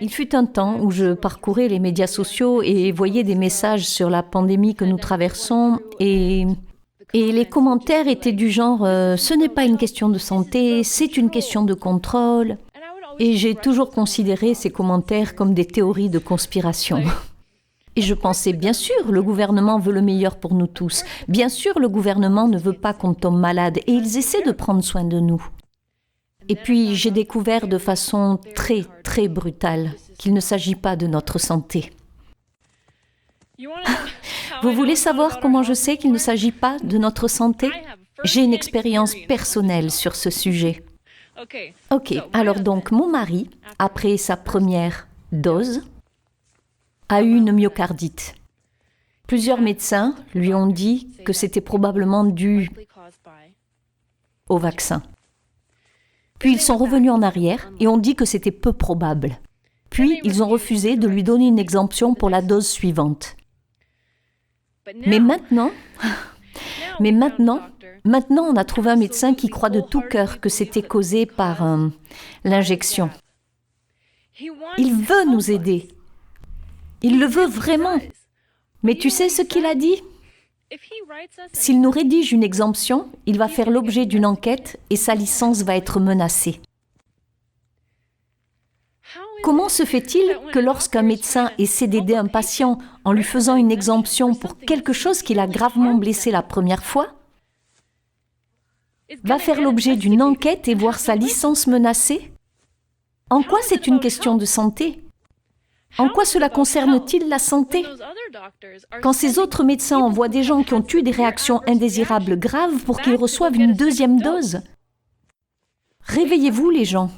Il fut un temps où je parcourais les médias sociaux et voyais des messages sur la pandémie que nous traversons et les commentaires étaient du genre ce n'est pas une question de santé, c'est une question de contrôle. Et j'ai toujours considéré ces commentaires comme des théories de conspiration. Et je pensais, bien sûr, le gouvernement veut le meilleur pour nous tous. Bien sûr, le gouvernement ne veut pas qu'on tombe malade et ils essaient de prendre soin de nous. Et puis, j'ai découvert de façon très, très brutale qu'il ne s'agit pas de notre santé. Vous voulez savoir comment je sais qu'il ne s'agit pas de notre santé? J'ai une expérience personnelle sur ce sujet. Ok, alors donc mon mari, après sa première dose, a eu une myocardite. Plusieurs médecins lui ont dit que c'était probablement dû au vaccin. Puis ils sont revenus en arrière et ont dit que c'était peu probable. Puis ils ont refusé de lui donner une exemption pour la dose suivante. Mais maintenant, on a trouvé un médecin qui croit de tout cœur que c'était causé par l'injection. Il veut nous aider. Il le veut vraiment. Mais tu sais ce qu'il a dit? S'il nous rédige une exemption, il va faire l'objet d'une enquête et sa licence va être menacée. Comment se fait-il que lorsqu'un médecin essaie d'aider un patient en lui faisant une exemption pour quelque chose qui l'a gravement blessé la première fois, va faire l'objet d'une enquête et voir sa licence menacée? En quoi c'est une question de santé? En quoi cela concerne-t-il la santé? Quand ces autres médecins envoient des gens qui ont eu des réactions indésirables graves pour qu'ils reçoivent une deuxième dose? Réveillez-vous les gens.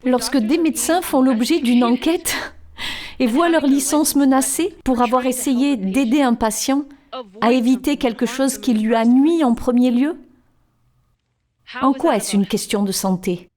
Lorsque des médecins font l'objet d'une enquête et voient leur licence menacée pour avoir essayé d'aider un patient à éviter quelque chose qui lui a nui en premier lieu, en quoi est-ce une question de santé?